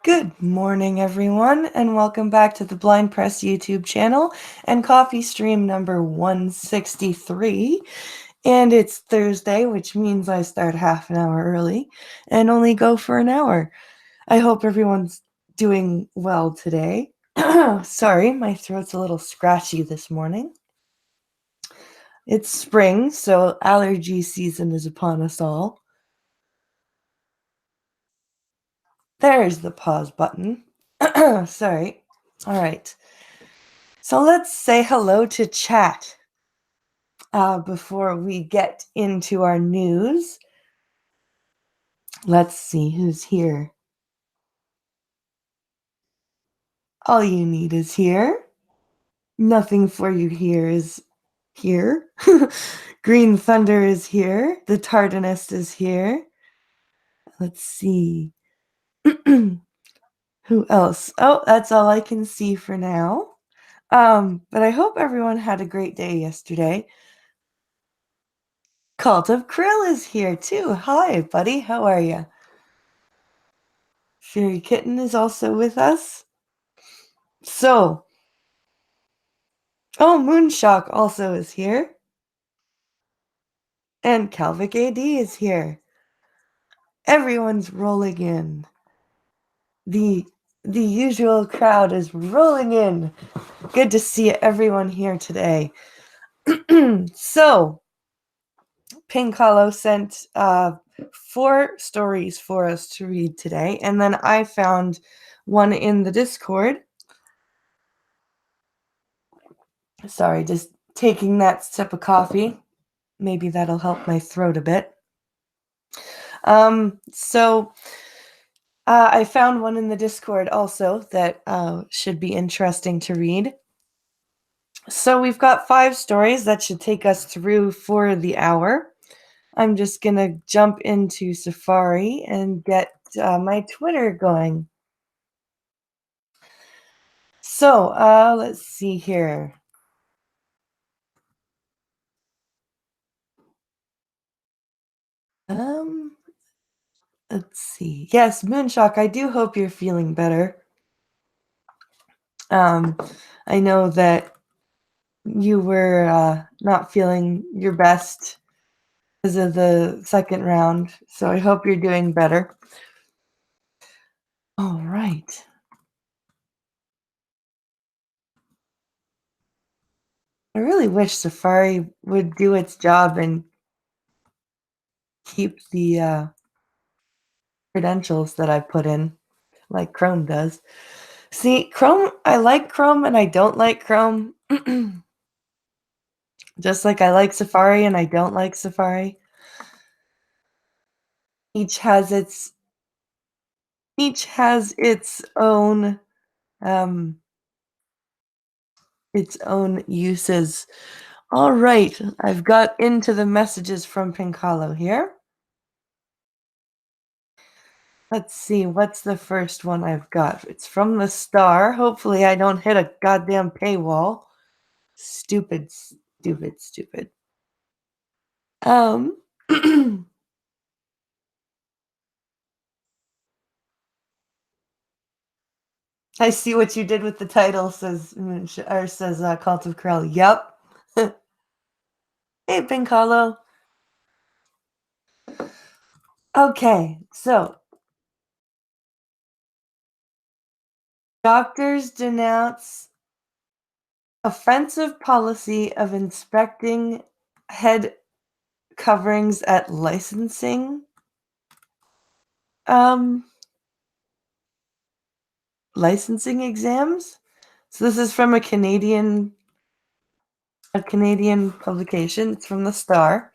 Good morning, everyone, and welcome back to the Blind Press YouTube channel and coffee stream number 163. And it's Thursday, which means I start half an hour early and only go for an hour. I hope everyone's doing well today. Sorry, my throat's a little scratchy this morning. It's spring, so allergy season is upon us all. There's the pause button. Sorry. All right. So let's say hello to chat before we get into our news. Let's see who's here. All you need is here. Nothing for you here is here. Green Thunder is here. The Tardinist is here. Let's see. Who else? Oh, that's all I can see for now. But I hope everyone had a great day yesterday. Cult of Krill is here too. Hi, buddy. How are you? Fairy Kitten is also with us. So, Moonshock also is here. And Calvic AD is here. Everyone's rolling in. The usual crowd is rolling in. Good to see everyone here today. So, Pink Hollow sent 4 stories for us to read today, and then I found one in the Discord. Sorry, just taking that sip of coffee. Maybe that'll help my throat a bit. I found one in the Discord also that should be interesting to read. So we've got 5 stories that should take us through for the hour. I'm just going to jump into Safari and get my Twitter going. So let's see here. Let's see. Yes, Moonshock, I do hope you're feeling better. I know that you were not feeling your best because of the second round, so I hope you're doing better. All right. I really wish Safari would do its job and keep the credentials that I put in, like Chrome does. See, Chrome, I like Chrome and I don't like Chrome. Just like I like Safari and I don't like Safari. Each has its own uses. All right, I've got into the messages from Pink Hollow here. Let's see, what's the first one I've got? It's from the Star. Hopefully I don't hit a goddamn paywall. Stupid. I see what you did with the title, says Cult of Krell. Yep. Hey, Pink Hollow. Okay, so doctors denounce offensive policy of inspecting head coverings at licensing exams. So this is from a Canadian publication. It's from the Star.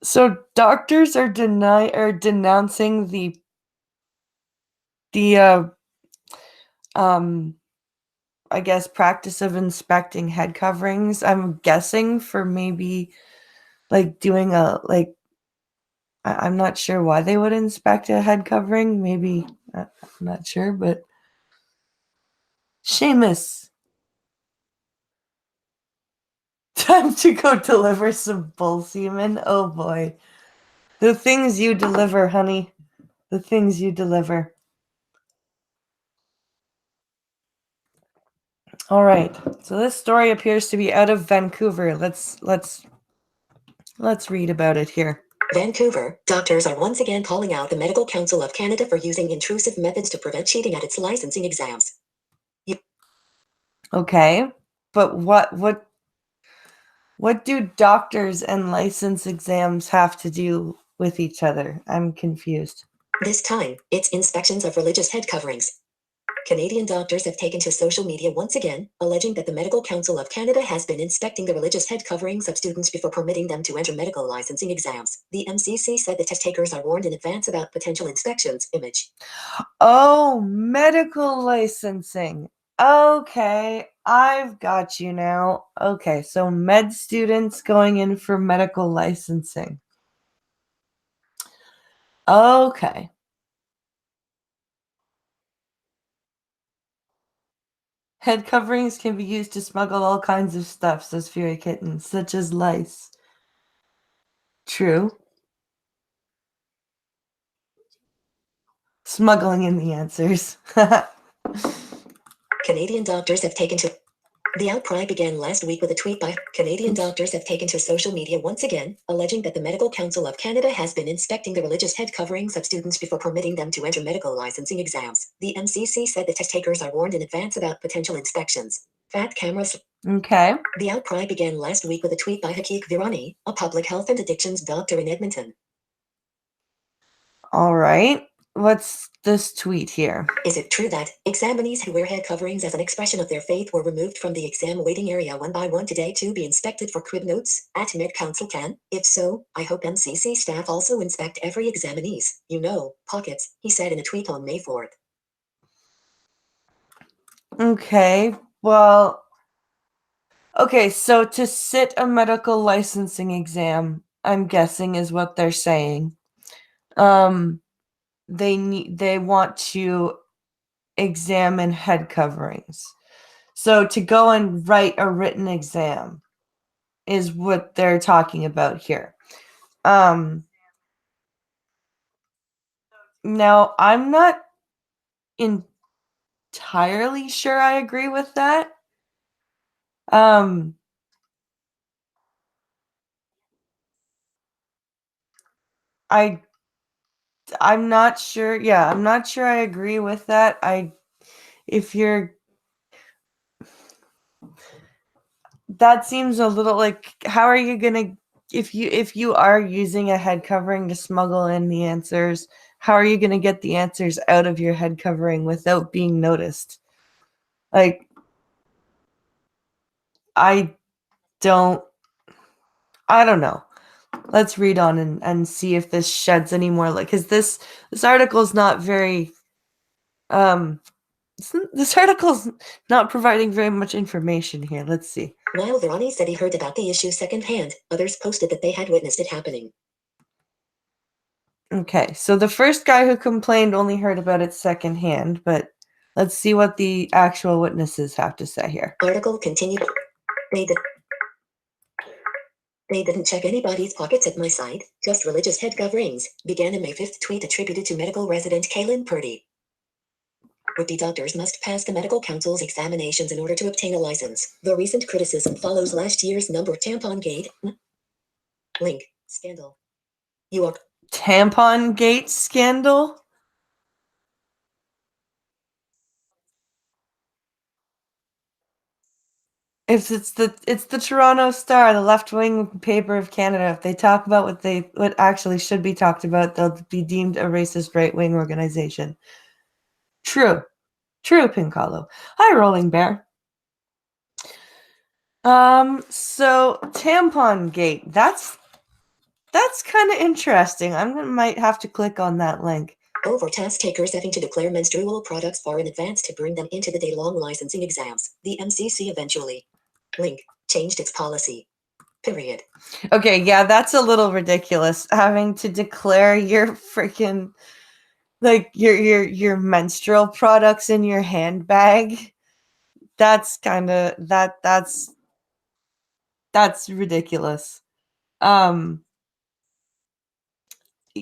So doctors are denouncing the I guess practice of inspecting head coverings. I'm guessing for maybe like doing I'm not sure why they would inspect a head covering. Maybe I'm not sure, but Seamus, time to go deliver some bull semen. Oh boy, the things you deliver, honey. The things you deliver. All right. So this story appears to be out of Vancouver. Let's read about it here. Vancouver, doctors are once again calling out the Medical Council of Canada for using intrusive methods to prevent cheating at its licensing exams. Okay. But what do doctors and license exams have to do with each other? I'm confused. This time, it's inspections of religious head coverings. Canadian doctors have taken to social media once again, alleging that the Medical Council of Canada has been inspecting the religious head coverings of students before permitting them to enter medical licensing exams. The MCC said the test takers are warned in advance about potential inspections. Image. Oh, medical licensing. Okay, I've got you now. Okay, so med students going in for medical licensing. Okay. Head coverings can be used to smuggle all kinds of stuff, says Fury Kitten, such as lice. True. Smuggling in the answers. Canadian doctors have taken to... The outcry began last week with a tweet by Canadian doctors have taken to social media once again, alleging that the Medical Council of Canada has been inspecting the religious head coverings of students before permitting them to enter medical licensing exams. The MCC said the test takers are warned in advance about potential inspections. Fat cameras. Okay. The outcry began last week with a tweet by Hakik Virani, a public health and addictions doctor in Edmonton. All right. What's this tweet here? Is it true that examinees who wear head coverings as an expression of their faith were removed from the exam waiting area one by one today to be inspected for crib notes? At Med Council can? If so, I hope MCC staff also inspect every examinee's, pockets, he said in a tweet on May 4th. Okay, well, okay, so to sit a medical licensing exam, I'm guessing is what they're saying. They want to examine head coverings. So to go and write a written exam is what they're talking about here. Now I'm not entirely sure I agree with that. I'm not sure. Yeah, I'm not sure I agree with that. That seems a little like, how are you gonna, if you are using a head covering to smuggle in the answers, how are you gonna get the answers out of your head covering without being noticed? Like, I don't know. Let's read on and see if this sheds any more light, because this article is not very this article's not providing very much information here. Let's see. While Virani said he heard about the issue secondhand, others posted that they had witnessed it happening. Okay, so the first guy who complained only heard about it secondhand, but let's see what the actual witnesses have to say here. Article continued. They didn't check anybody's pockets at my site, just religious head coverings, began a May 5th tweet attributed to medical resident Kaylin Purdy. Would-be doctors must pass the Medical Council's examinations in order to obtain a license. The recent criticism follows last year's number tampon gate. Link. Scandal. You are... Tampon gate scandal? If it's the Toronto Star, the left-wing paper of Canada. If they talk about what actually should be talked about, they'll be deemed a racist right-wing organization. True, Pincalo. Hi, Rolling Bear. So Tampon Gate. That's kind of interesting. Might have to click on that link. Over test takers having to declare menstrual products far in advance to bring them into the day-long licensing exams. The MCC eventually link changed its policy. Period. Okay, yeah, that's a little ridiculous. Having to declare your freaking like your menstrual products in your handbag. That's kind of that's ridiculous.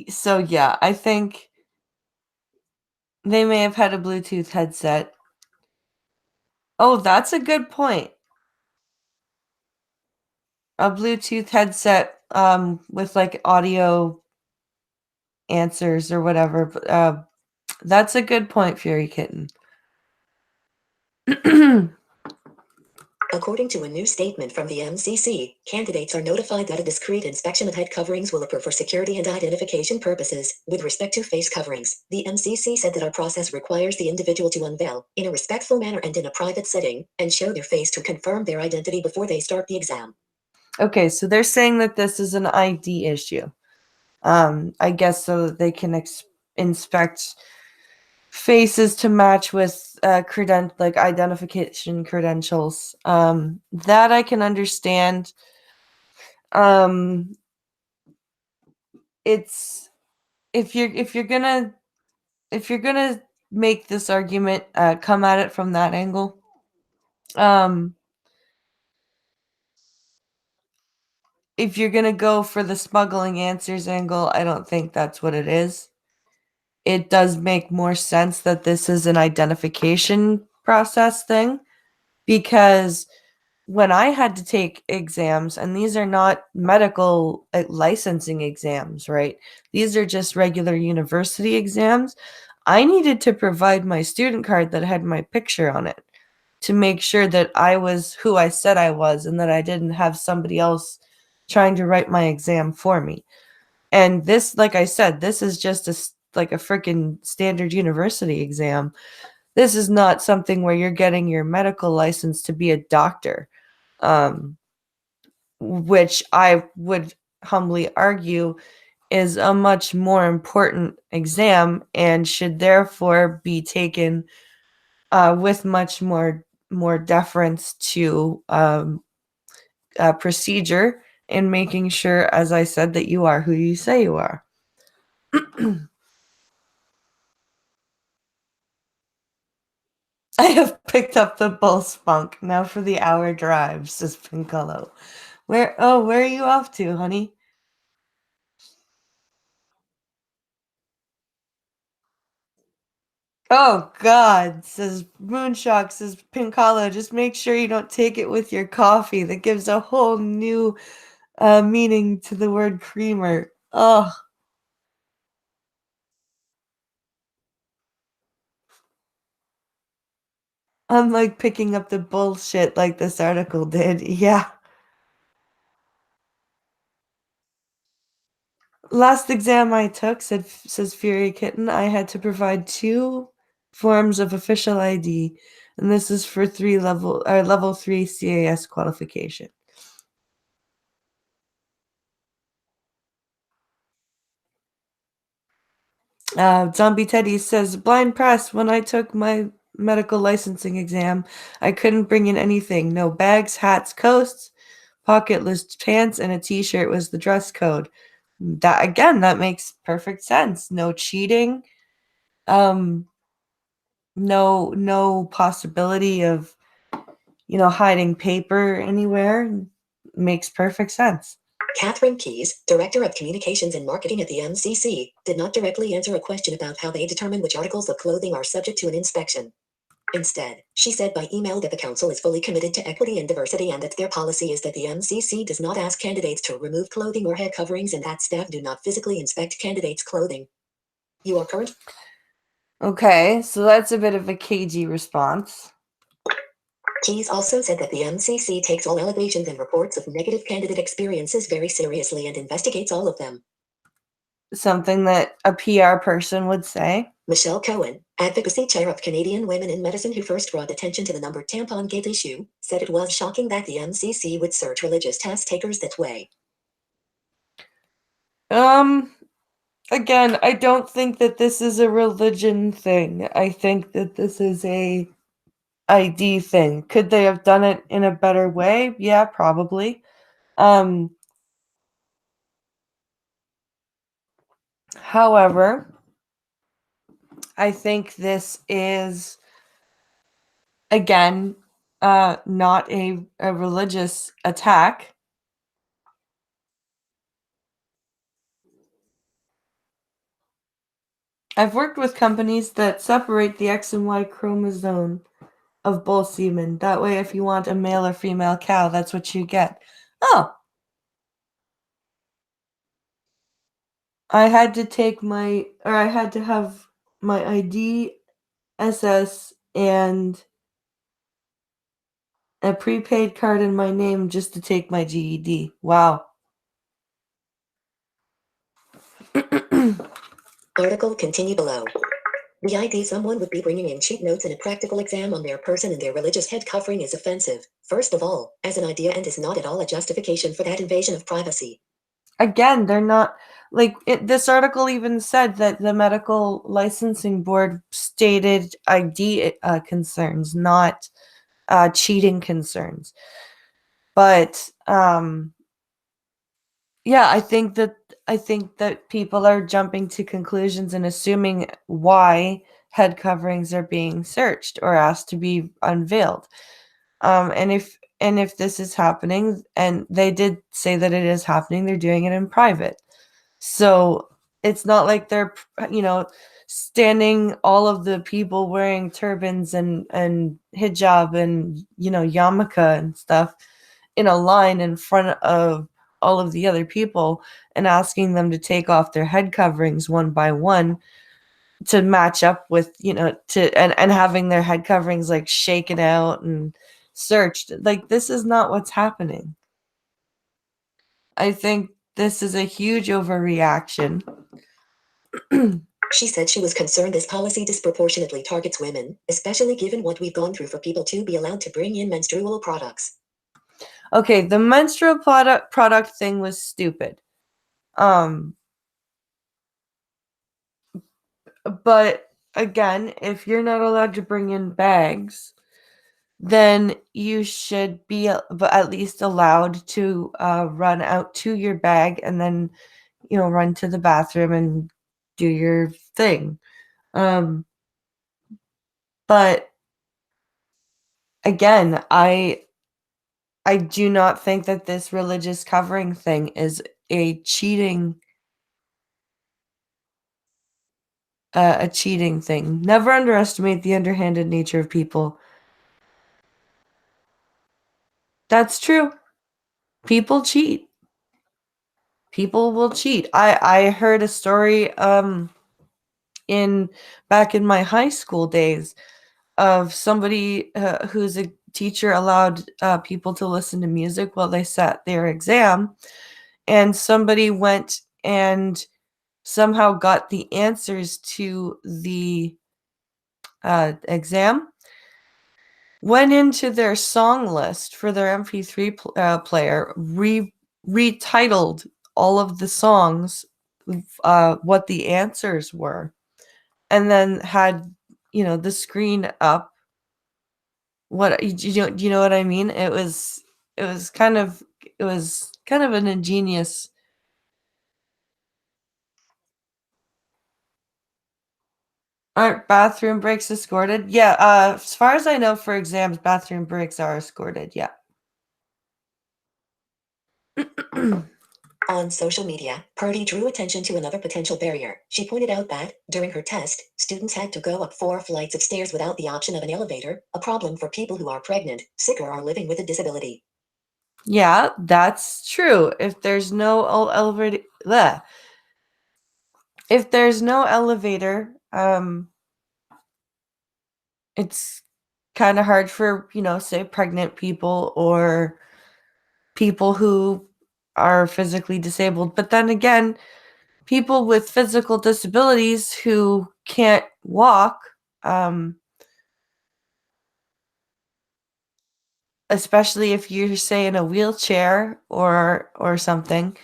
So yeah, I think they may have had a Bluetooth headset. Oh, that's a good point. A Bluetooth headset with like audio answers or whatever. That's a good point, Fury Kitten. According to a new statement from the MCC, candidates are notified that a discrete inspection of head coverings will occur for security and identification purposes. With respect to face coverings, the MCC said that our process requires the individual to unveil, in a respectful manner and in a private setting, and show their face to confirm their identity before they start the exam. Okay, so they're saying that this is an ID issue. I guess so that they can inspect faces to match with like identification credentials. That I can understand. It's if you're gonna make this argument, come at it from that angle. If you're gonna go for the smuggling answers angle, I don't think that's what it is. It does make more sense that this is an identification process thing, because when I had to take exams, and these are not medical licensing exams, right? These are just regular university exams. I needed to provide my student card that had my picture on it to make sure that I was who I said I was and that I didn't have somebody else trying to write my exam for me. And this, like I said, this is just like a freaking standard university exam. This is not something where you're getting your medical license to be a doctor, which I would humbly argue is a much more important exam and should therefore be taken with much more deference to procedure and making sure, as I said, that you are who you say you are. I have picked up the bull spunk now for the hour drive, says Pincolo. Where are you off to, honey? Oh God, says Moonshock, says Pincolo, just make sure you don't take it with your coffee. That gives a whole new meaning to the word creamer. Oh, unlike picking up the bullshit like this article did. Yeah. Last exam I took, says Fury Kitten, I had to provide 2 forms of official ID, and this is for level 3 CAS qualification. Zombie Teddy says, blind press, when I took my medical licensing exam, I couldn't bring in anything. No bags, hats, coats, pocketless pants, and a t-shirt was the dress code. That makes perfect sense. No cheating. Um, no possibility of, hiding paper anywhere. Makes perfect sense. Catherine Keyes, Director of Communications and Marketing at the MCC, did not directly answer a question about how they determine which articles of clothing are subject to an inspection. Instead, she said by email that the council is fully committed to equity and diversity and that their policy is that the MCC does not ask candidates to remove clothing or head coverings and that staff do not physically inspect candidates' clothing. You are current. Okay, so that's a bit of a cagey response. Keyes also said that the MCC takes all allegations and reports of negative candidate experiences very seriously and investigates all of them. Something that a PR person would say. Michelle Cohen, advocacy chair of Canadian Women in Medicine who first brought attention to the numbered tampon gate issue, said it was shocking that the MCC would search religious test takers that way. Again, I don't think that this is a religion thing. I think that this is a ID thing. Could they have done it in a better way? Yeah, probably. However, I think this is, again, not a religious attack. I've worked with companies that separate the X and Y chromosome of bull semen. That way, if you want a male or female cow, that's what you get. Oh, I had to have my ID, SS, and a prepaid card in my name just to take my GED. Wow. Article continue below. The idea someone would be bringing in cheat notes in a practical exam on their person and their religious head covering is offensive, first of all, as an idea, and is not at all a justification for that invasion of privacy. Again, they're not this article even said that the medical licensing board stated ID concerns, not cheating concerns. But yeah, I think that people are jumping to conclusions and assuming why head coverings are being searched or asked to be unveiled. And if this is happening, and they did say that it is happening, they're doing it in private. So it's not like they're, standing all of the people wearing turbans and hijab and, yarmulke and stuff in a line in front of all of the other people and asking them to take off their head coverings one by one to match up with, and having their head coverings like shaken out and searched. Like, this is not what's happening. I think this is a huge overreaction. She said she was concerned this policy disproportionately targets women, especially given what we've gone through for people to be allowed to bring in menstrual products. Okay, the menstrual product thing was stupid. But again, if you're not allowed to bring in bags, then you should be at least allowed to run out to your bag and then, run to the bathroom and do your thing. But again, I do not think that this religious covering thing is a cheating thing. Never underestimate the underhanded nature of people. That's true. People cheat. People will cheat. I heard a story in back in my high school days of somebody who's a teacher allowed people to listen to music while they sat their exam, and somebody went and somehow got the answers to the exam, went into their song list for their MP3 player, retitled all of the songs, what the answers were, and then had, the screen up. What do you know what I mean? It was kind of an ingenious. Aren't bathroom breaks escorted? Yeah, as far as I know, for exams, bathroom breaks are escorted. Yeah. On social media, Purdy drew attention to another potential barrier. She pointed out that, during her test, students had to go up 4 flights of stairs without the option of an elevator, a problem for people who are pregnant, sick, or are living with a disability. Yeah, that's true. If there's no elevator, it's kind of hard for, say pregnant people or people who are physically disabled. But then again, people with physical disabilities who can't walk, especially if you're, say, in a wheelchair or something.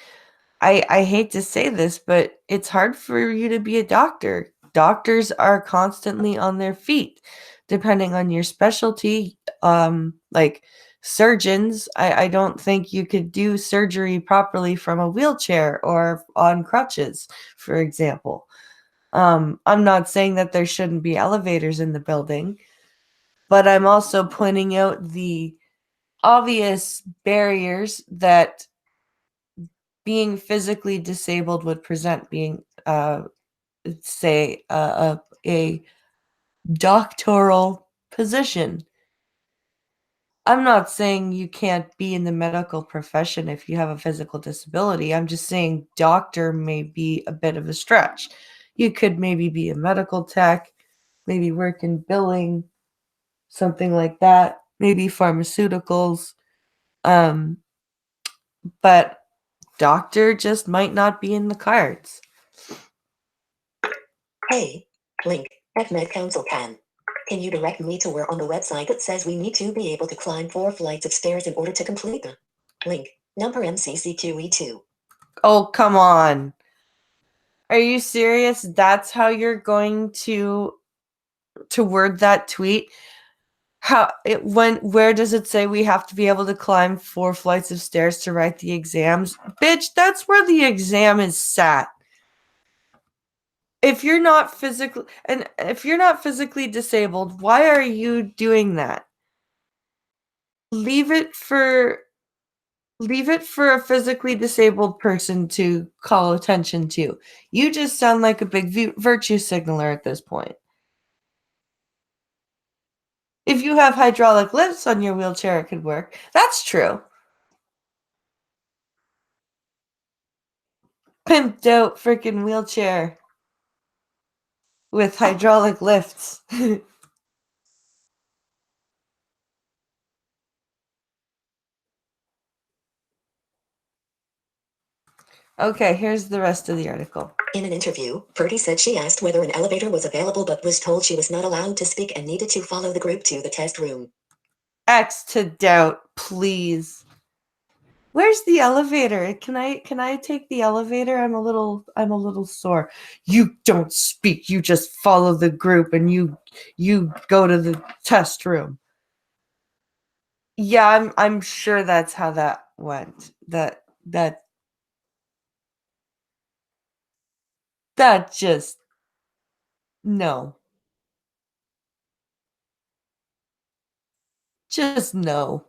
I hate to say this, but it's hard for you to be a doctor. Doctors are constantly on their feet, depending on your specialty. Like surgeons, I don't think you could do surgery properly from a wheelchair or on crutches, for example. I'm not saying that there shouldn't be elevators in the building, but I'm also pointing out the obvious barriers that being physically disabled would present being, say, a doctoral position. I'm not saying you can't be in the medical profession if you have a physical disability. I'm just saying doctor may be a bit of a stretch. You could maybe be a medical tech, maybe work in billing, something like that, maybe pharmaceuticals. Um, but doctor just might not be in the cards. Hey, link, FMed Council Can you direct me to where on the website it says we need to be able to climb 4 flights of stairs in order to complete the link, number MCCQE2. Oh, come on. Are you serious? That's how you're going to word that tweet? Where does it say we have to be able to climb 4 flights of stairs to write the exams? Bitch, that's where the exam is sat. If you're not physically disabled, why are you doing that? Leave it for a physically disabled person to call attention to. You just sound like a big virtue signaler at this point. If you have hydraulic lifts on your wheelchair, it could work. That's true. Pimped out freaking wheelchair with hydraulic lifts. Okay, here's the rest of the article. In an interview, Purdy said she asked whether an elevator was available but was told she was not allowed to speak and needed to follow the group to the test room. X to doubt, please. Where's the elevator? Can I take the elevator? I'm a little sore. You don't speak. You just follow the group and you go to the test room. Yeah, I'm sure that's how that went. That just no. Just no.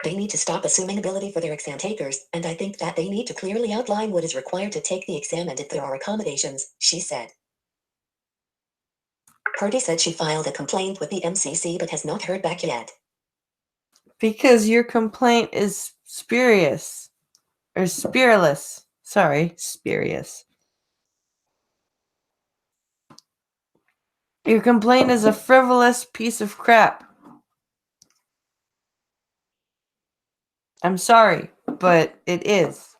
They need to stop assuming ability for their exam takers, and I think that they need to clearly outline what is required to take the exam and if there are accommodations, she said. Purdy said she filed a complaint with the MCC but has not heard back yet. Because your complaint is spurious. Or spirituous. Sorry, spurious. Your complaint is a frivolous piece of crap. I'm sorry, but it is.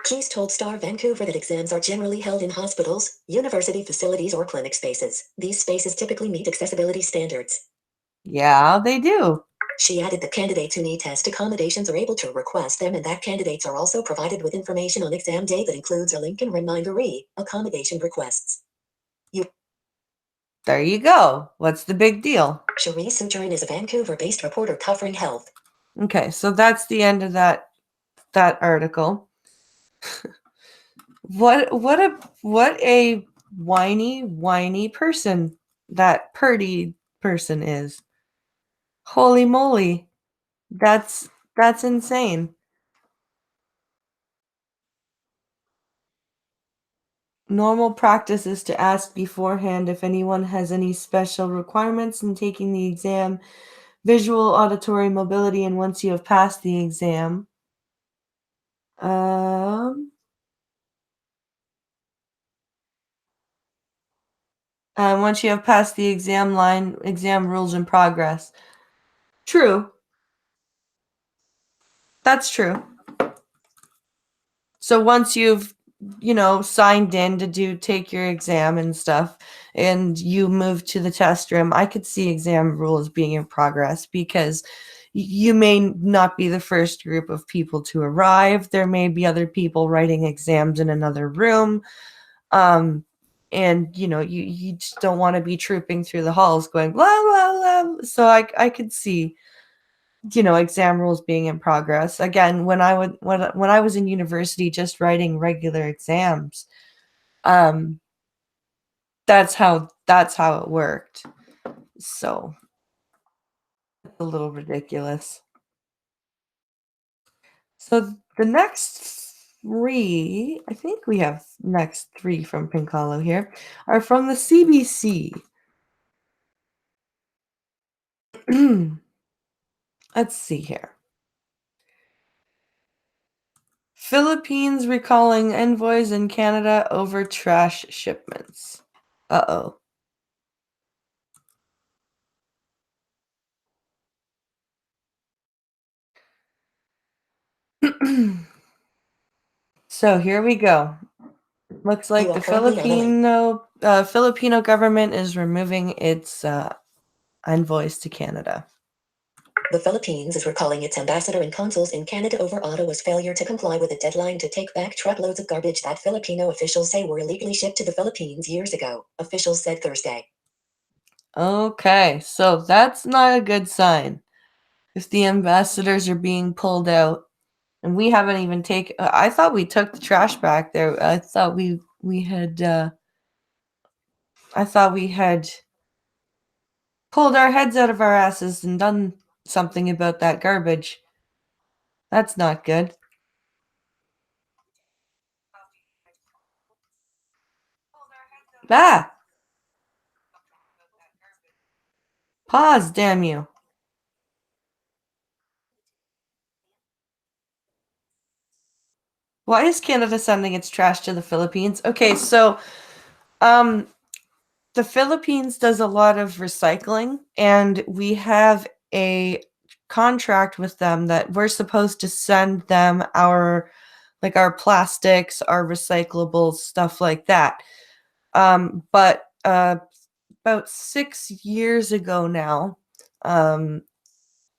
Keys told Star Vancouver that exams are generally held in hospitals, university facilities, or clinic spaces. These spaces typically meet accessibility standards. Yeah, they do. She added that candidates who need test accommodations are able to request them and that candidates are also provided with information on exam day that includes a link and reminder accommodation requests. There you go. What's the big deal? Cherie Soucherin is a Vancouver-based reporter covering health. Okay, so that's the end of that article. What a whiny person that Purdy person is. Holy moly. That's insane. Normal practice is to ask beforehand if anyone has any special requirements in taking the exam, visual, auditory, mobility, and once you have passed the exam, once you have passed the exam line, exam rules in progress. True. That's true. So once you've, signed in to take your exam and stuff, and you move to the test room, I could see exam rules being in progress because you may not be the first group of people to arrive. There may be other people writing exams in another room. And you just don't want to be trooping through the halls going blah blah blah. So I could see exam rules being in progress. Again, when I was in university just writing regular exams, that's how it worked. So it's a little ridiculous. So the next three, I think we have next three from Pink Hollow here, are from the CBC. Let's see here. Philippines recalling envoys in Canada over trash shipments. Uh-oh. So here we go. Looks like You are the currently on a link. Filipino government is removing its envoys to Canada. The Philippines is recalling its ambassador and consuls in Canada over Ottawa's failure to comply with a deadline to take back truckloads of garbage that Filipino officials say were illegally shipped to the Philippines years ago, officials said Thursday. Okay, so that's not a good sign. If the ambassadors are being pulled out, and we haven't even taken. I thought we took the trash back there. I thought we had. I thought we had pulled our heads out of our asses and done something about that garbage. That's not good. Ah! Pause, damn you. Why is Canada sending its trash to the Philippines? Okay, so the Philippines does a lot of recycling, and we have a contract with them that we're supposed to send them our plastics, our recyclables, stuff like that. But about 6 years ago now,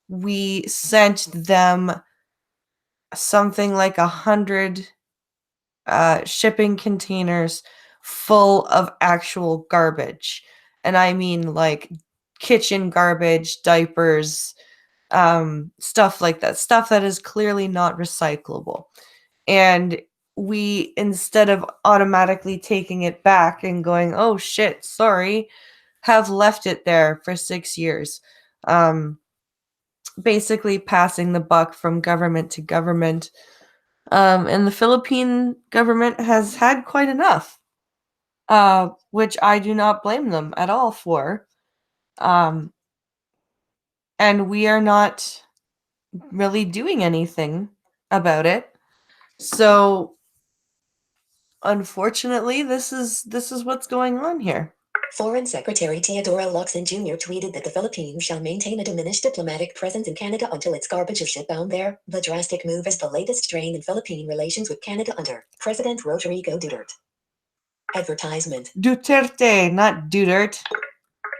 we sent them something like 100 shipping containers full of actual garbage. And I mean like kitchen garbage, diapers, stuff like that, stuff that is clearly not recyclable. And we, instead of automatically taking it back and going, oh shit, sorry, have left it there for 6 years. Basically passing the buck from government to government. And the Philippine government has had quite enough, which I do not blame them at all for. And we are not really doing anything about it. So unfortunately, this is what's going on here. Foreign Secretary Teodoro Locsin Jr. tweeted that the Philippines shall maintain a diminished diplomatic presence in Canada until its garbage is shipbound there. The drastic move is the latest strain in Philippine relations with Canada under President Rodrigo Duterte. Advertisement. Duterte, not Duterte.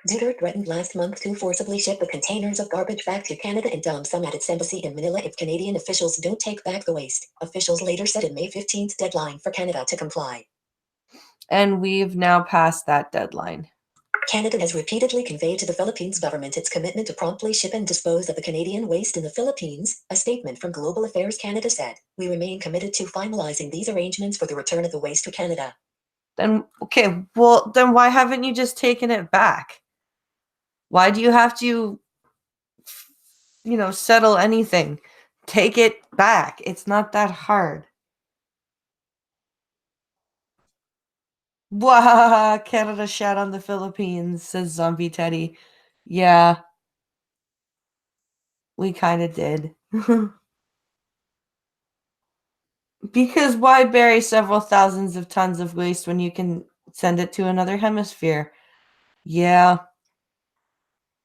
Duterte threatened last month to forcibly ship the containers of garbage back to Canada and dump some at its embassy in Manila if Canadian officials don't take back the waste. Officials later set a May 15th deadline for Canada to comply. And we've now passed that deadline. Canada has repeatedly conveyed to the Philippines government its commitment to promptly ship and dispose of the Canadian waste in the Philippines, a statement from Global Affairs Canada said. We remain committed to finalizing these arrangements for the return of the waste to Canada. Then, okay, well, then why haven't you just taken it back? Why do you have to, settle anything? Take it back. It's not that hard. Wah! Canada shat on the Philippines, says Zombie Teddy. Yeah, we kind of did. Because why bury several thousands of tons of waste when you can send it to another hemisphere? Yeah,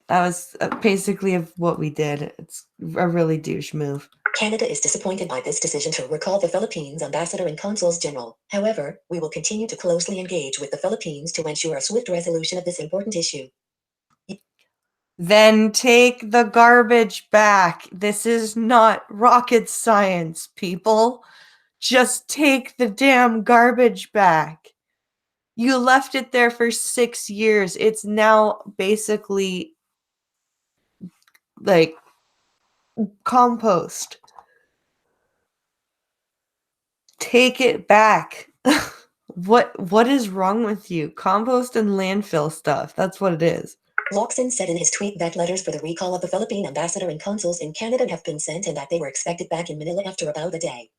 that was basically what we did. It's a really douche move. Canada is disappointed by this decision to recall the Philippines ambassador and consuls general. However, we will continue to closely engage with the Philippines to ensure a swift resolution of this important issue. Then take the garbage back. This is not rocket science, people. Just take the damn garbage back. You left it there for 6 years. It's now basically like compost. Take it back. What is wrong with you? Compost and landfill stuff. That's what it is. Locsin said in his tweet that letters for the recall of the Philippine ambassador and consuls in Canada have been sent and that they were expected back in Manila after about a day.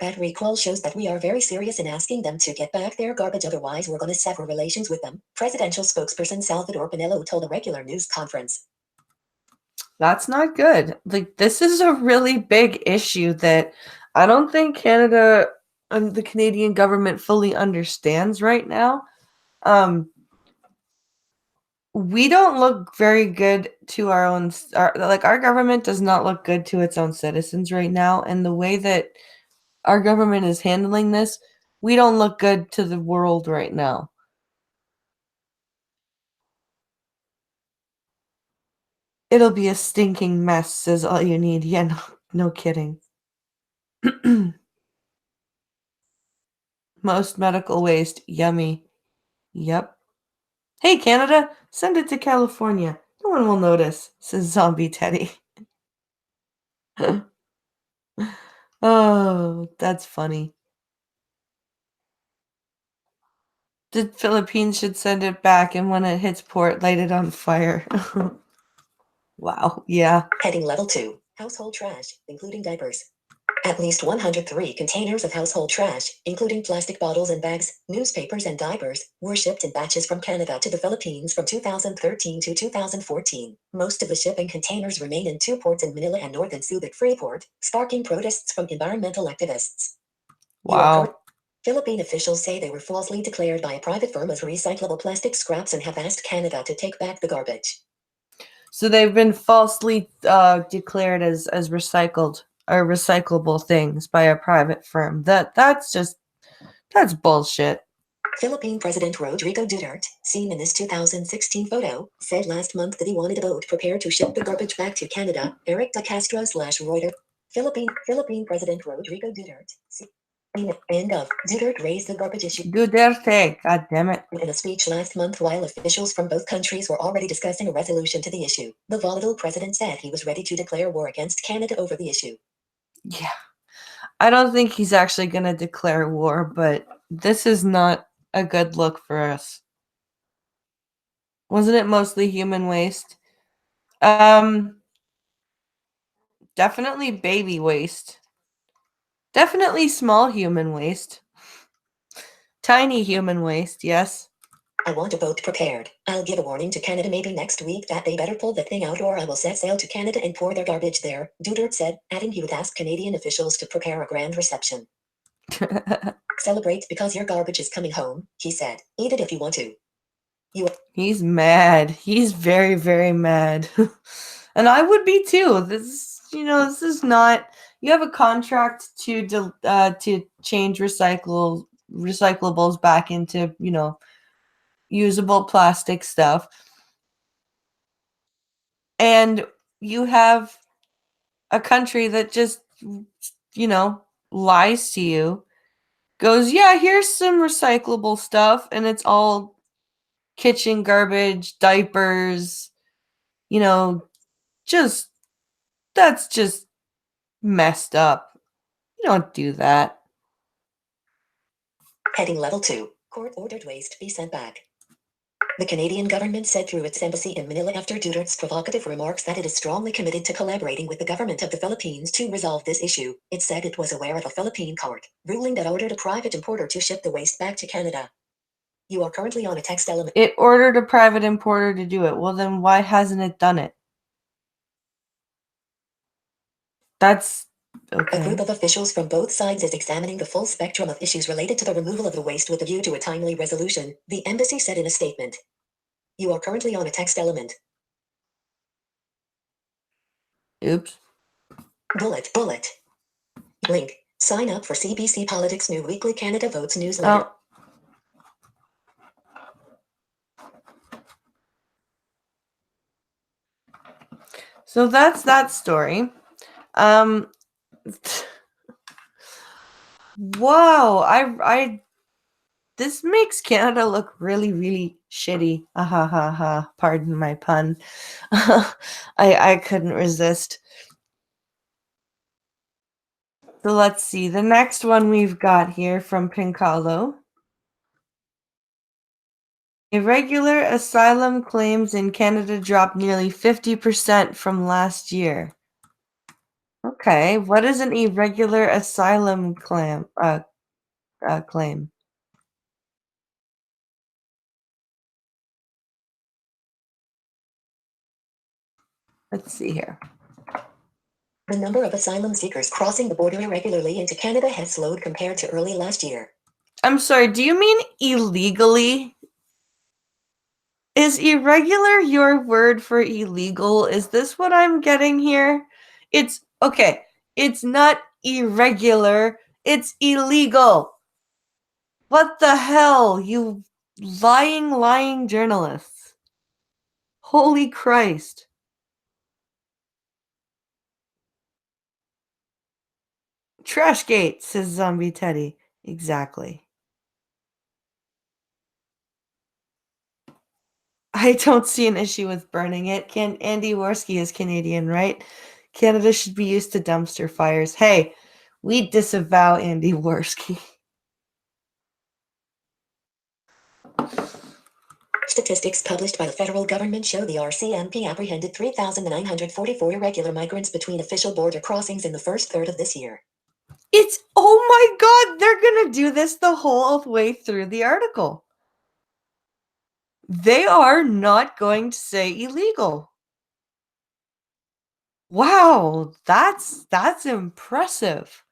That recall shows that we are very serious in asking them to get back their garbage, otherwise we're going to sever relations with them, presidential spokesperson Salvador Panelo told a regular news conference. That's not good. Like, this is a really big issue that I don't think Canada and the Canadian government fully understands right now. We don't look very good to our own, our government does not look good to its own citizens right now. And the way that our government is handling this, we don't look good to the world right now. It'll be a stinking mess, is all you need. Yeah, no kidding. Most medical waste, yummy. Yep. Hey, Canada, send it to California. No one will notice, says Zombie Teddy. Oh, that's funny. The Philippines should send it back, and when it hits port, light it on fire. Wow, yeah. Heading level 2, household trash, including diapers. At least 103 containers of household trash, including plastic bottles and bags, newspapers and diapers, were shipped in batches from Canada to the Philippines from 2013 to 2014. Most of the shipping containers remain in 2 ports in Manila and Northern Subic Freeport, sparking protests from environmental activists. Wow. Philippine officials say they were falsely declared by a private firm as recyclable plastic scraps and have asked Canada to take back the garbage. So they've been falsely declared as recycled or recyclable things by a private firm. That's bullshit. Philippine President Rodrigo Duterte, seen in this 2016 photo, said last month that he wanted a boat prepared to ship the garbage back to Canada. Eric de Castro / Reuters. Philippine President Rodrigo Duterte. End of. Duterte raised the garbage issue Duterte, god damn it. in a speech last month while officials from both countries were already discussing a resolution to the issue. The volatile president said he was ready to declare war against Canada over the issue. Yeah. I don't think he's actually going to declare war, but this is not a good look for us. Wasn't it mostly human waste? Definitely baby waste. Definitely small human waste. Tiny human waste, yes. I want a boat prepared. I'll give a warning to Canada maybe next week that they better pull the thing out or I will set sail to Canada and pour their garbage there, Duterte said, adding he would ask Canadian officials to prepare a grand reception. Celebrate because your garbage is coming home, he said. Eat it if you want to. He's mad. He's very, very mad. And I would be too. This is not. You have a contract to change recyclables back into usable plastic stuff, and you have a country that just lies to you. Goes, yeah, here's some recyclable stuff, and it's all kitchen garbage, diapers. Just that's just messed up. You don't do that. Heading level 2. Court ordered waste be sent back. The Canadian government said through its embassy in Manila after Duterte's provocative remarks that it is strongly committed to collaborating with the government of the Philippines to resolve this issue. It said it was aware of a Philippine court ruling that ordered a private importer to ship the waste back to Canada. You are currently on a text element. It ordered a private importer to do it. Well, then why hasn't it done it? That's okay. A group of officials from both sides is examining the full spectrum of issues related to the removal of the waste with a view to a timely resolution, the embassy said in a statement. You are currently on a text element. Oops. Bullet. Link. Sign up for CBC Politics' new weekly Canada Votes newsletter. Oh. So that's that story. Wow, I this makes Canada look really, really shitty. Pardon my pun. I couldn't resist. So let's see. The next one we've got here from Pincalo. Irregular asylum claims in Canada dropped nearly 50% from last year. Okay, what is an irregular asylum claim? Claim. Let's see here. The number of asylum seekers crossing the border irregularly into Canada has slowed compared to early last year. I'm sorry, do you mean illegally? Is irregular your word for illegal? Is this what I'm getting here? It's okay. It's not irregular. It's illegal. What the hell, you lying journalists. Holy Christ. Trashgate, says Zombie Teddy. Exactly. I don't see an issue with burning it. Andy Worski is Canadian, right? Canada should be used to dumpster fires. Hey, we disavow Andy Worski. Statistics published by the federal government show the RCMP apprehended 3,944 irregular migrants between official border crossings in the first third of this year. It's, oh my god, they're gonna do this the whole way through the article. They are not going to say illegal. Wow, that's impressive.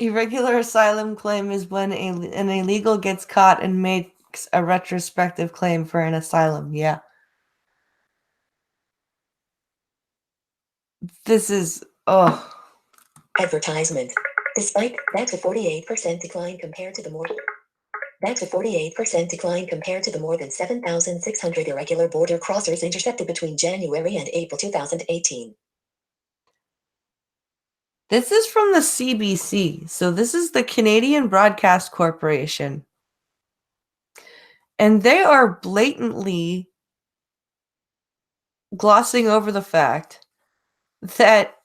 Irregular asylum claim is when an illegal gets caught and makes a retrospective claim for an asylum. Yeah. This is, oh. Advertisement. Despite that's a 48% decline compared to the more That's a 48% decline compared to the more than 7,600 irregular border crossers intercepted between January and April 2018. This is from the CBC. So this is the Canadian Broadcast Corporation. And they are blatantly glossing over the fact that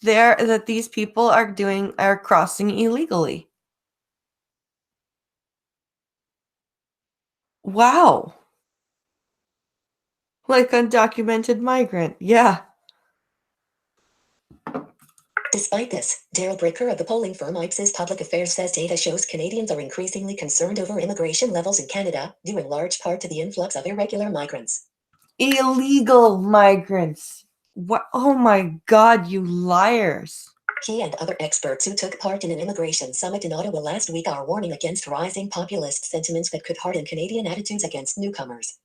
these people are crossing illegally. Wow. Like undocumented migrant. Yeah. Despite this, Daryl Bricker of the polling firm Ipsos Public Affairs says data shows Canadians are increasingly concerned over immigration levels in Canada, due in large part to the influx of irregular migrants. Illegal migrants. What? Oh my God, you liars. He and other experts who took part in an immigration summit in Ottawa last week are warning against rising populist sentiments that could harden Canadian attitudes against newcomers.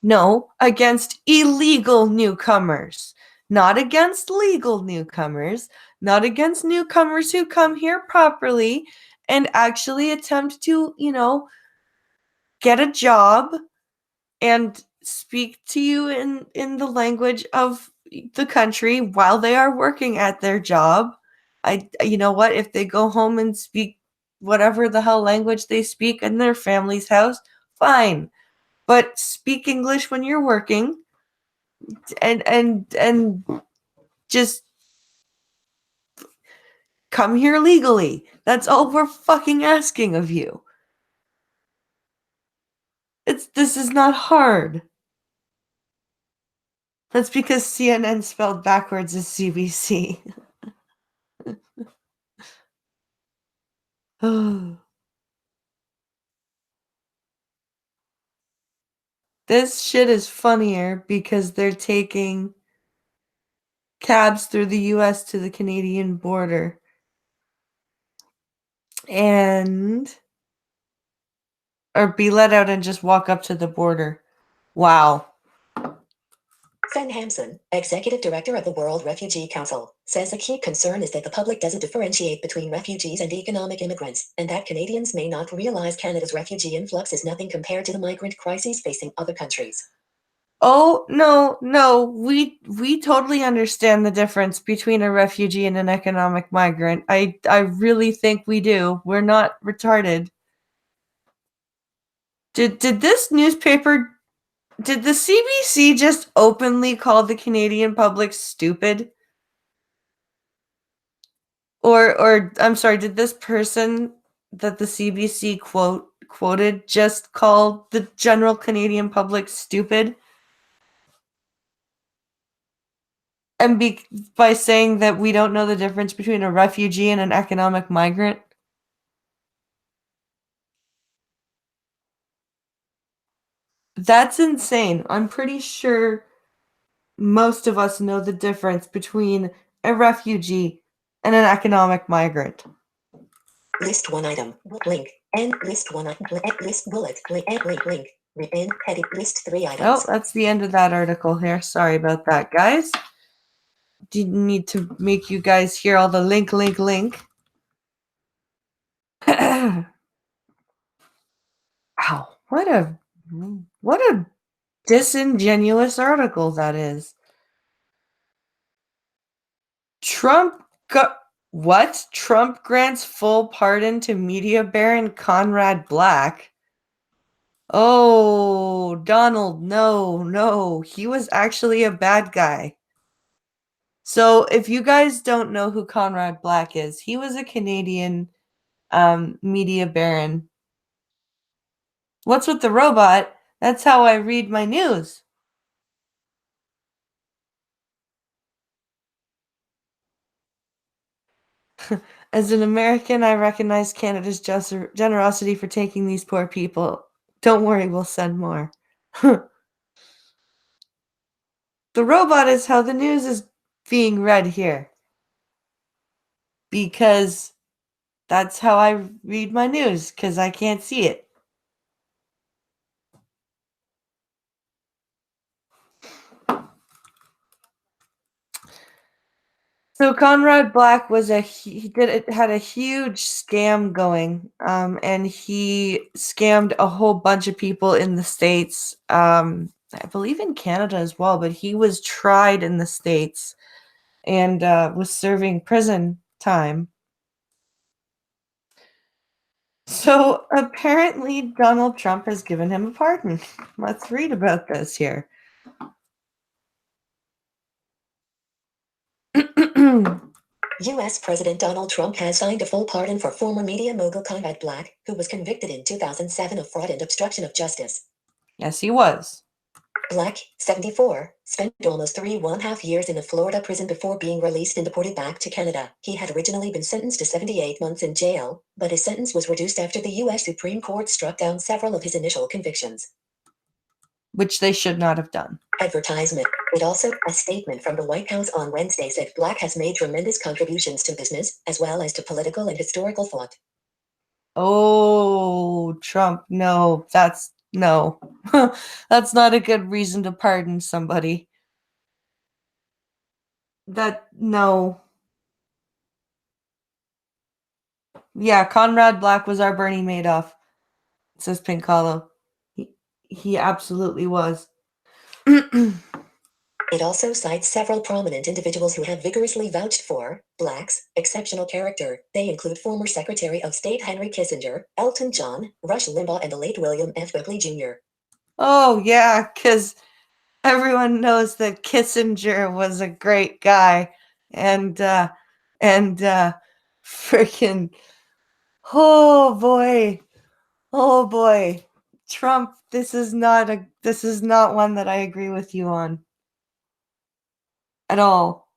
No, against illegal newcomers. Not against legal newcomers. Not against newcomers who come here properly and actually attempt to, get a job and speak to you in the language of the country while they are working at their job. You know what? If they go home and speak whatever the hell language they speak in their family's house, fine. But speak English when you're working and just come here legally. That's all we're fucking asking of you. This is not hard. That's because CNN spelled backwards is CBC. This shit is funnier because they're taking cabs through the US to the Canadian border. Or be let out and just walk up to the border. Wow. Sven Hansson, executive director of the World Refugee Council, says a key concern is that the public doesn't differentiate between refugees and economic immigrants, and that Canadians may not realize Canada's refugee influx is nothing compared to the migrant crises facing other countries. Oh, no. We totally understand the difference between a refugee and an economic migrant. I really think we do. We're not retarded. Did this newspaper, did the CBC just openly call the Canadian public stupid? Or I'm sorry, did this person that the CBC quoted just call the general Canadian public stupid? And by saying that we don't know the difference between a refugee and an economic migrant? That's insane. I'm pretty sure most of us know the difference between a refugee and an economic migrant. List one item. Link. And list one item. List bullet. Link. And link. And heading. List 3 items. Oh, that's the end of that article here. Sorry about that, guys. Didn't need to make you guys hear all the link. Ow, what a disingenuous article that is. Trump grants full pardon to media baron Conrad Black. Oh, Donald, no. He was actually a bad guy. So if you guys don't know who Conrad Black is, he was a Canadian media baron. What's with the robot? That's how I read my news. As an American, I recognize Canada's generosity for taking these poor people. Don't worry, we'll send more. The robot is how the news is being read here. Because that's how I read my news, because I can't see it. So Conrad Black was had a huge scam going, and he scammed a whole bunch of people in the States, I believe in Canada as well, but he was tried in the States and was serving prison time. So apparently Donald Trump has given him a pardon. Let's read about this here. U.S. President Donald Trump has signed a full pardon for former media mogul Conrad Black, who was convicted in 2007 of fraud and obstruction of justice. Yes, he was. Black, 74, spent almost 3.5 years in a Florida prison before being released and deported back to Canada. He had originally been sentenced to 78 months in jail, but his sentence was reduced after the U.S. Supreme Court struck down several of his initial convictions. Which they should not have done. Advertisement. It also, a statement from the White House on Wednesday said Black has made tremendous contributions to business, as well as to political and historical thought. Oh, Trump, no, that's that's not a good reason to pardon somebody. No. Yeah, Conrad Black was our Bernie Madoff, says Pink Hollow. He absolutely was. It also cites several prominent individuals who have vigorously vouched for Black's exceptional character. They include former Secretary of State Henry Kissinger, Elton John, Rush Limbaugh, and the late William F. Buckley Jr. Oh, yeah, because everyone knows that Kissinger was a great guy. And freaking, oh boy. Trump, this is not one that I agree with you on. At all.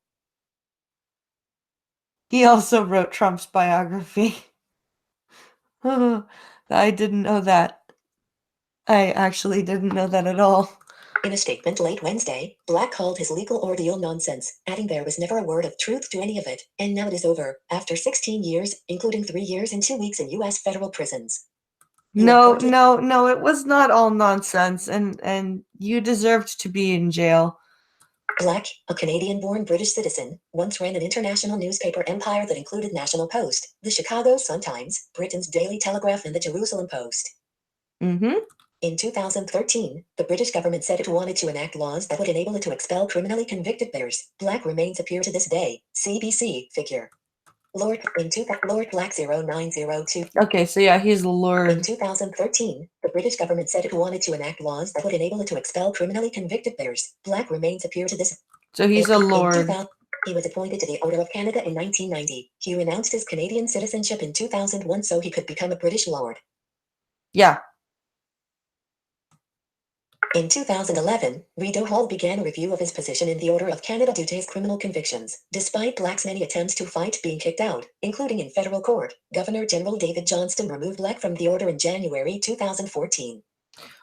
He also wrote Trump's biography. I didn't know that. I actually didn't know that at all. In a statement late Wednesday, Black called his legal ordeal nonsense, adding there was never a word of truth to any of it, and now it is over, after 16 years, including 3 years and 2 weeks in U.S. federal prisons. No, it was not all nonsense, and you deserved to be in jail. Black, a Canadian-born British citizen, once ran an international newspaper empire that included National Post, the Chicago Sun-Times, Britain's Daily Telegraph, and the Jerusalem Post. Mm-hmm. In 2013, the British government said it wanted to enact laws that would enable it to expel criminally convicted bears. Black remains appear to this day. CBC figure. Lord Black 0902. Okay, so yeah, he's Lord. In 2013, the British government said it wanted to enact laws that would enable it to expel criminally convicted bears. Black remains appear to this. So he's a Lord. He was appointed to the Order of Canada in 1990. He renounced his Canadian citizenship in 2001 so he could become a British Lord. Yeah. In 2011, Rideau Hall began a review of his position in the Order of Canada due to his criminal convictions. Despite Black's many attempts to fight being kicked out, including in federal court, Governor General David Johnston removed Black from the order in January 2014.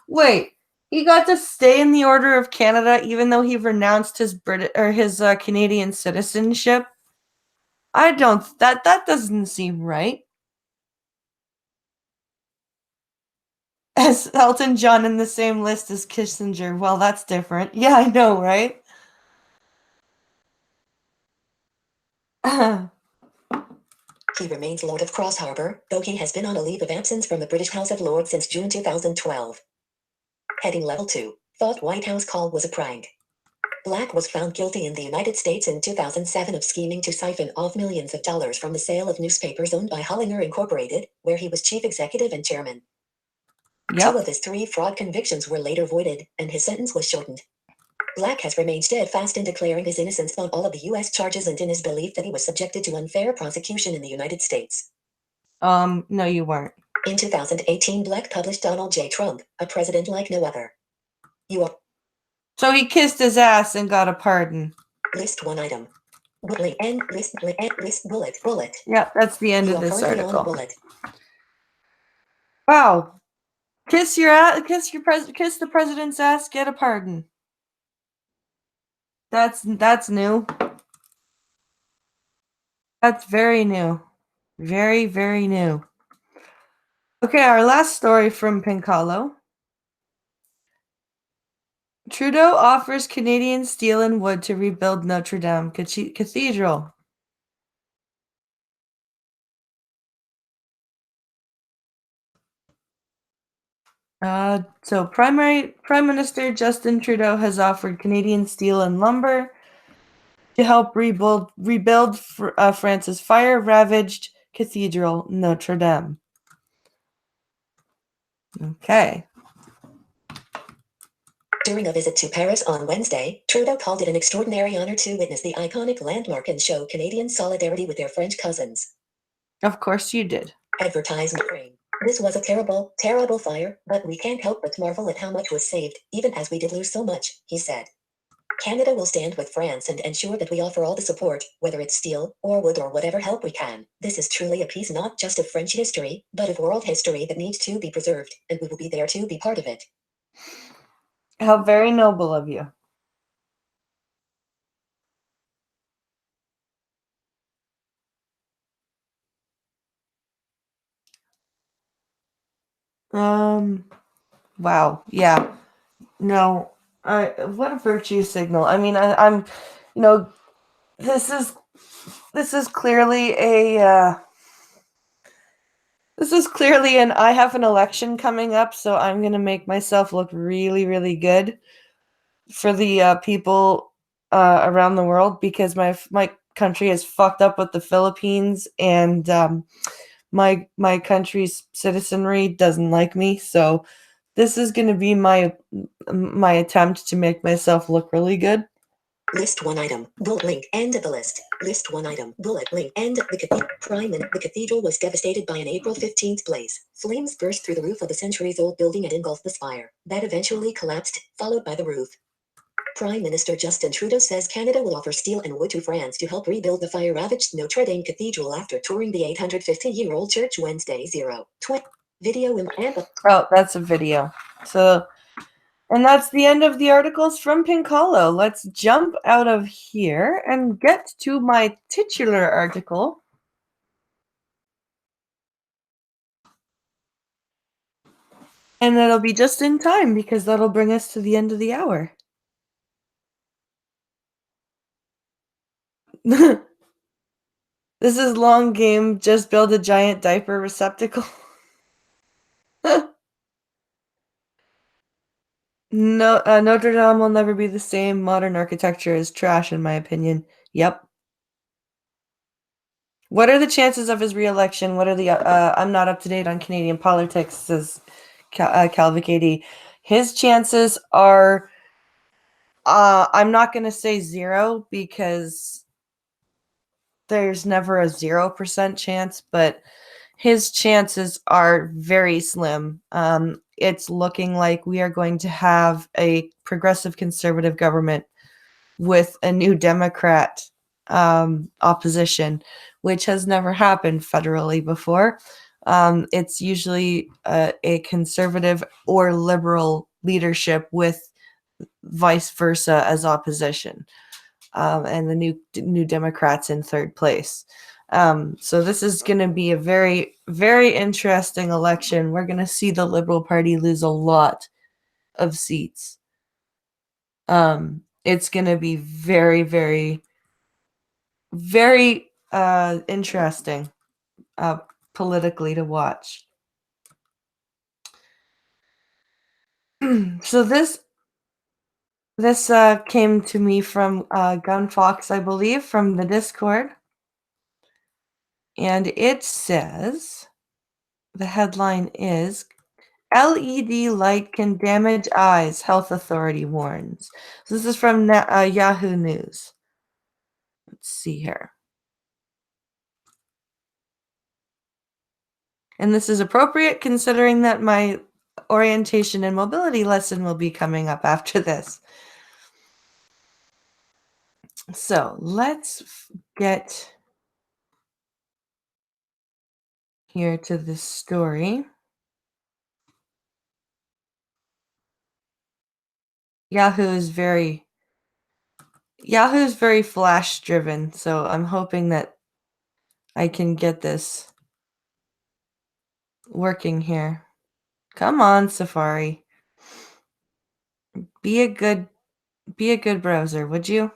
Wait, He got to stay in the Order of Canada even though he renounced his Canadian citizenship. I don't. That doesn't seem right. As Elton John in the same list as Kissinger. Well, that's different. Yeah, I know, right? He remains Lord of Cross Harbour, though he has been on a leave of absence from the British House of Lords since June 2012. Heading Level 2. Thought White House call was a prank. Black was found guilty in the United States in 2007 of scheming to siphon off millions of dollars from the sale of newspapers owned by Hollinger Incorporated, where he was chief executive and chairman. Yep. 2 of his 3 fraud convictions were later voided, and his sentence was shortened. Black has remained steadfast in declaring his innocence on all of the U.S. charges and in his belief that he was subjected to unfair prosecution in the United States. No, you weren't. In 2018, Black published Donald J. Trump, a president like no other. You are. So he kissed his ass and got a pardon. List 1 item. Bullet and list bullet. Yep, that's the end You of are this currently on a article. bullet. Wow. Kiss the president's ass, get a pardon. That's new. That's very new. Very, very new. Okay, our last story from Pinkalo. Trudeau offers Canadian steel and wood to rebuild Notre Dame Cathedral. So Prime Minister Justin Trudeau has offered Canadian steel and lumber to help rebuild France's fire-ravaged cathedral, Notre Dame. Okay. During a visit to Paris on Wednesday, Trudeau called it an extraordinary honor to witness the iconic landmark and show Canadian solidarity with their French cousins. Of course you did. Advertisement frame. This was a terrible, terrible fire, but we can't help but marvel at how much was saved, even as we did lose so much, he said. Canada will stand with France and ensure that we offer all the support, whether it's steel, or wood, or whatever help we can. This is truly a piece not just of French history, but of world history that needs to be preserved, and we will be there to be part of it. How very noble of you. Wow. Yeah. No. What a virtue signal. I mean, I'm, this is clearly an I have an election coming up, so I'm going to make myself look really, really good for the people around the world, because my country is fucked up with the Philippines, and my country's citizenry doesn't like me. So this is going to be my attempt to make myself look really good. List 1 item. Bullet link. End of the list. List 1 item. Bullet link. End of the cathedral. The cathedral was devastated by an April 15th blaze. Flames burst through the roof of the centuries-old building and engulfed the spire. That eventually collapsed, followed by the roof. Prime Minister Justin Trudeau says Canada will offer steel and wood to France to help rebuild the fire-ravaged Notre Dame Cathedral after touring the 850-year-old church Wednesday. 0:20. Video in Amber. Oh, that's a video. So, and that's the end of the articles from Pinkalo. Let's jump out of here and get to my titular article. And that'll be just in time, because that'll bring us to the end of the hour. This is long game, just build a giant diaper receptacle. No, Notre Dame will never be the same. Modern architecture is trash, in my opinion. Yep. What are the chances of his re-election? What are the I'm not up to date on Canadian politics, says Calvic AD. His chances are, I'm not going to say 0, because there's never a 0% chance, but his chances are very slim. It's looking like we are going to have a progressive conservative government with a new Democrat opposition, which has never happened federally before. It's usually a conservative or liberal leadership with vice versa as opposition, and the new Democrats in third place. So this is going to be a very, very interesting election. We're going to see the Liberal Party lose a lot of seats. It's going to be very, very, very interesting politically to watch. So this came to me from Gunfox, I believe, from the Discord. And it says, the headline is, LED light can damage eyes, health authority warns. So this is from Yahoo News. Let's see here. And this is appropriate considering that my orientation and mobility lesson will be coming up after this. So let's get here to this story. Yahoo's very flash driven, so I'm hoping that I can get this working here. Come on, Safari. Be a good browser, would you?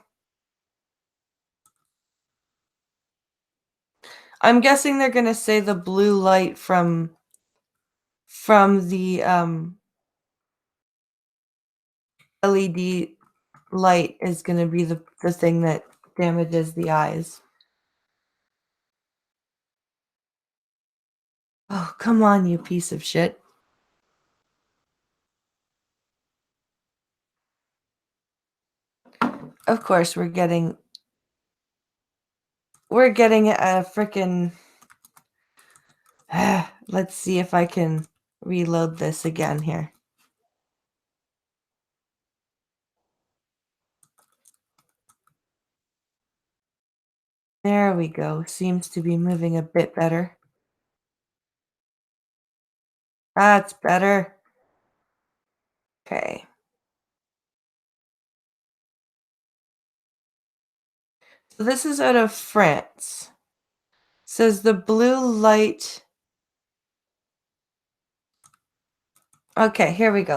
I'm guessing they're gonna say the blue light from the LED light is gonna be the thing that damages the eyes. Oh, come on, you piece of shit. Of course, we're getting a frickin' let's see if I can reload this again here. There we go. Seems to be moving a bit better. That's better. Okay. So this is out of France. It says the blue light. Okay, here we go.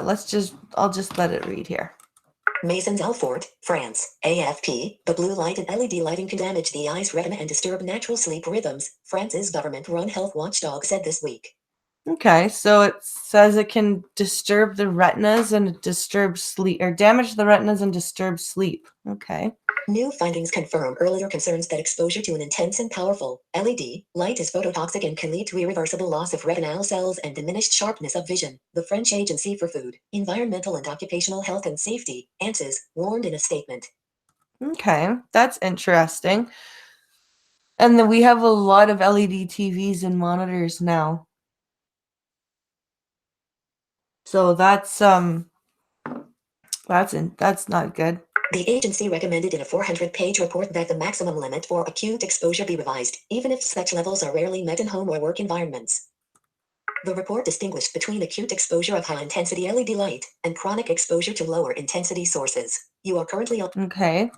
I'll just let it read here. Maisons Alfort, France, AFP. The blue light and LED lighting can damage the eye's retina and disturb natural sleep rhythms, France's government-run health watchdog said this week. Okay, so it says it can disturb the retinas and disturb sleep, or damage the retinas and disturb sleep. Okay. New findings confirm earlier concerns that exposure to an intense and powerful LED light is phototoxic and can lead to irreversible loss of retinal cells and diminished sharpness of vision. The French Agency for Food, Environmental and Occupational Health and Safety, ANSES, warned in a statement. Okay, that's interesting. And then we have a lot of LED TVs and monitors now. So that's not good. The agency recommended in a 400-page report that the maximum limit for acute exposure be revised, even if such levels are rarely met in home or work environments. The report distinguished between acute exposure of high-intensity LED light and chronic exposure to lower-intensity sources. You are currently on. Okay.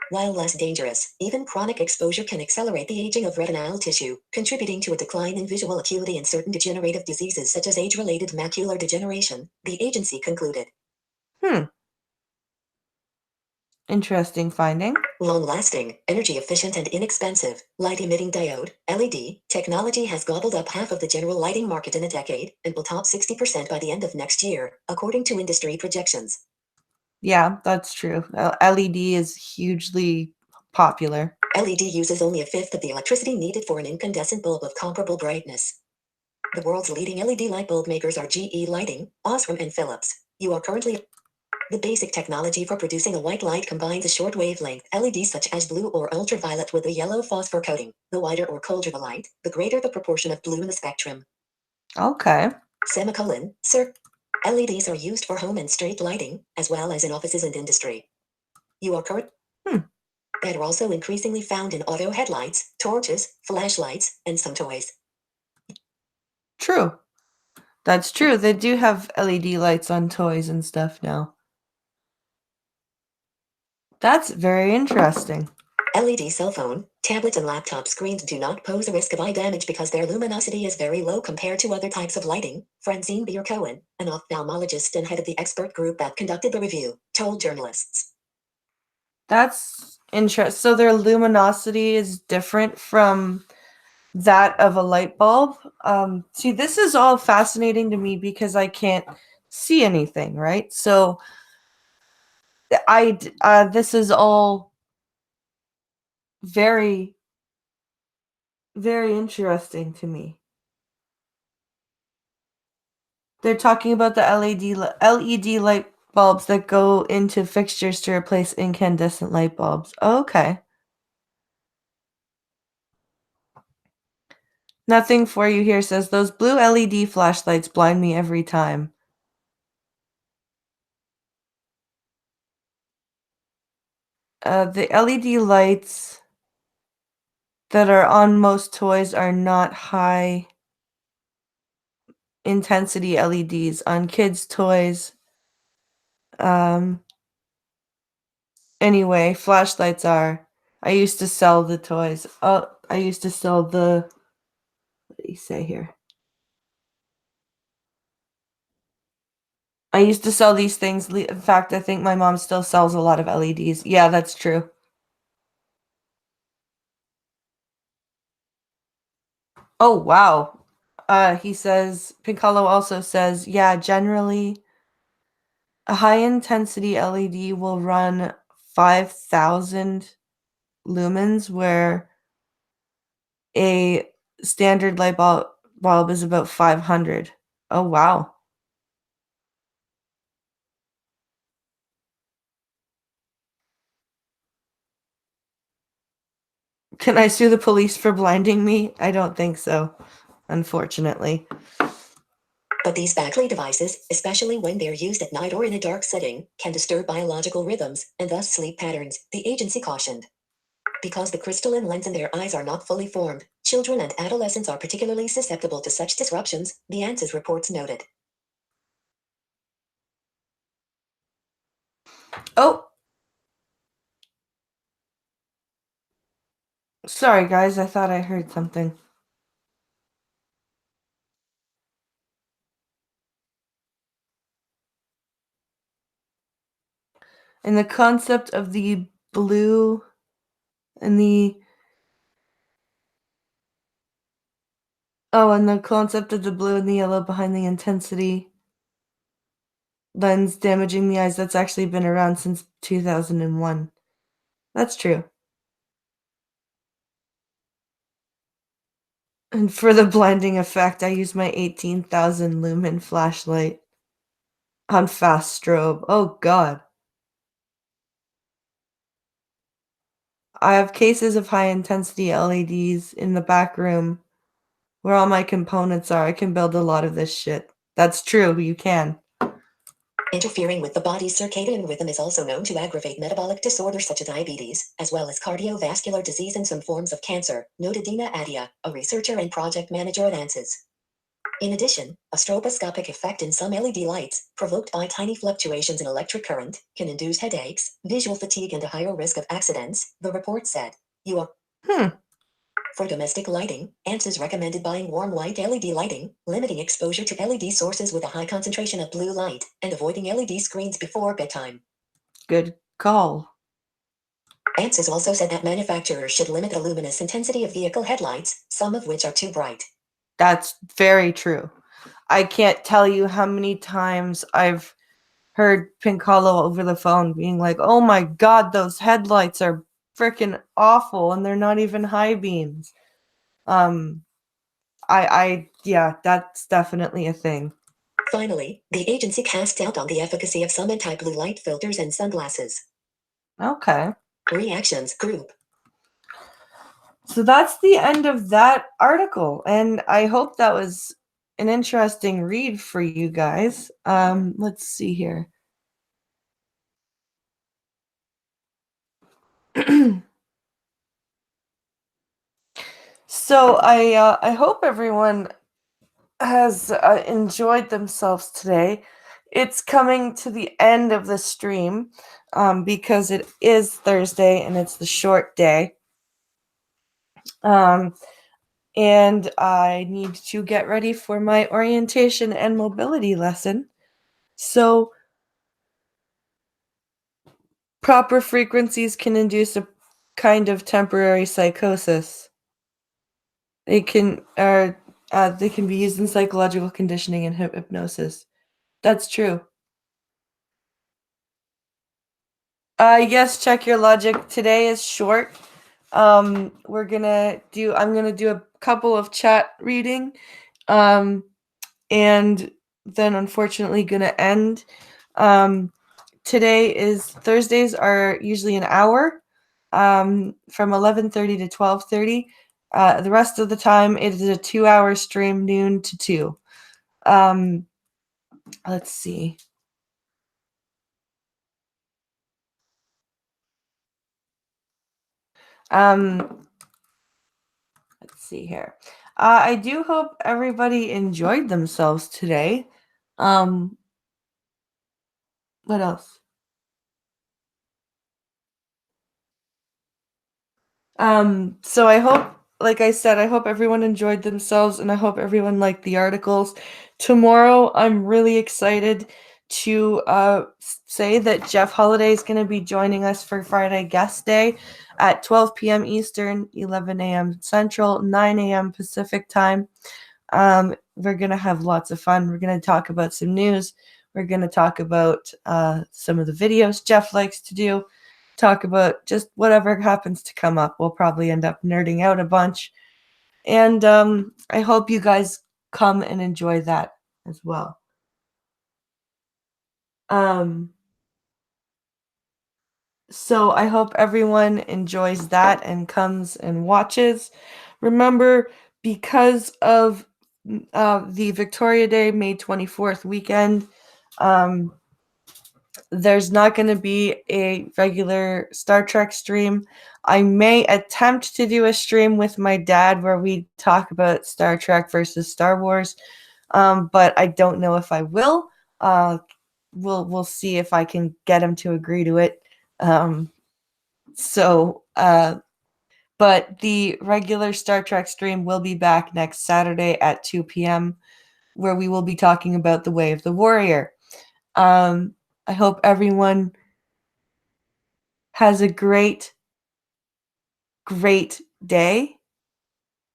While less dangerous, even chronic exposure can accelerate the aging of retinal tissue, contributing to a decline in visual acuity and certain degenerative diseases such as age-related macular degeneration, the agency concluded. Interesting finding. Long-lasting, energy-efficient and inexpensive, light-emitting diode, LED, technology has gobbled up half of the general lighting market in a decade and will top 60% by the end of next year, according to industry projections. Yeah, that's true. LED is hugely popular. LED uses only a fifth of the electricity needed for an incandescent bulb of comparable brightness. The world's leading LED light bulb makers are GE Lighting, Osram and Philips. You are currently. The basic technology for producing a white light combines a short wavelength LED such as blue or ultraviolet with a yellow phosphor coating. The wider or colder the light, the greater the proportion of blue in the spectrum. Okay. Sir. LEDs are used for home and street lighting, as well as in offices and industry. You are correct. That are also increasingly found in auto headlights, torches, flashlights, and some toys. True. That's true. They do have LED lights on toys and stuff now. That's very interesting. LED cell phone, tablets, and laptop screens do not pose a risk of eye damage because their luminosity is very low compared to other types of lighting, Francine Beer-Cohen, an ophthalmologist and head of the expert group that conducted the review, told journalists. That's interesting. So their luminosity is different from that of a light bulb. See, this is all fascinating to me because I can't see anything, right? So this is all very, very interesting to me. They're talking about the LED light bulbs that go into fixtures to replace incandescent light bulbs. Okay. Nothing for you here says those blue LED flashlights blind me every time. The LED lights that are on most toys are not high intensity LEDs. On kids' toys, anyway, flashlights are. I used to sell the toys. Oh, I used to sell the. What do you say here? I used to sell these things. In fact, I think my mom still sells a lot of LEDs. Yeah, that's true. Oh, wow. He says, Piccolo also says, yeah, generally a high intensity LED will run 5,000 lumens, where a standard bulb is about 500. Oh, wow. Can I sue the police for blinding me? I don't think so, unfortunately. But these backlight devices, especially when they're used at night or in a dark setting, can disturb biological rhythms and thus sleep patterns, the agency cautioned. Because the crystalline lens in their eyes are not fully formed, children and adolescents are particularly susceptible to such disruptions, the ANSYS reports noted. Oh, sorry, guys. I thought I heard something. And the concept of the blue and the and the concept of the blue and the yellow behind the intensity lens damaging the eyes, that's actually been around since 2001. That's true. And for the blinding effect, I use my 18,000 lumen flashlight on fast strobe. Oh god. I have cases of high intensity LEDs in the back room where all my components are. I can build a lot of this shit. That's true, you can. Interfering with the body's circadian rhythm is also known to aggravate metabolic disorders such as diabetes, as well as cardiovascular disease and some forms of cancer, noted Dina Adia, a researcher and project manager at ANSYS. In addition, a stroboscopic effect in some LED lights, provoked by tiny fluctuations in electric current, can induce headaches, visual fatigue, and a higher risk of accidents, the report said. For domestic lighting, ANSYS recommended buying warm white LED lighting, limiting exposure to LED sources with a high concentration of blue light, and avoiding LED screens before bedtime. Good call. ANSYS also said that manufacturers should limit the luminous intensity of vehicle headlights, some of which are too bright. That's very true. I can't tell you how many times I've heard Pincolo over the phone being like, oh my god, those headlights are freaking awful and they're not even high beams. Yeah, that's definitely a thing. Finally, the agency cast doubt on the efficacy of some anti-blue light filters and sunglasses. Okay. Reactions Group. So that's the end of that article, and I hope that was an interesting read for you guys. Let's see here. So I hope everyone has enjoyed themselves today. It's coming to the end of the stream because it is Thursday and it's the short day. And I need to get ready for my orientation and mobility lesson. So, proper frequencies can induce a kind of temporary psychosis. They can be used in psychological conditioning and hypnosis. That's true. Yes, check your logic. Today is short. I'm gonna do a couple of chat reading, and then unfortunately gonna end. Thursdays are usually an hour, from 11:30 to 12:30. The rest of the time it is a 2-hour stream, noon to 2. Let's see. Let's see here. I do hope everybody enjoyed themselves today. What else? So I hope, like I said, I hope everyone enjoyed themselves and I hope everyone liked the articles. Tomorrow, I'm really excited to say that Jeff Holiday is going to be joining us for Friday Guest Day at 12 p.m. Eastern, 11 a.m. Central, 9 a.m. Pacific time. We're going to have lots of fun. We're going to talk about some news. We're going to talk about some of the videos Jeff likes to do, talk about just whatever happens to come up. We'll probably end up nerding out a bunch. And I hope you guys come and enjoy that as well. So I hope everyone enjoys that and comes and watches. Remember, because of the Victoria Day, May 24th weekend, there's not going to be a regular Star Trek stream. I may attempt to do a stream with my dad where we talk about Star Trek versus Star Wars, but I don't know if I will. We'll see if I can get him to agree to it. But the regular Star Trek stream will be back next Saturday at 2 p.m., where we will be talking about The Way of the Warrior. I hope everyone has a great day.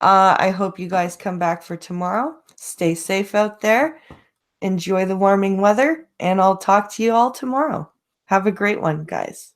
I hope you guys come back for tomorrow. Stay safe out there. Enjoy the warming weather, and I'll talk to you all tomorrow. Have a great one, guys.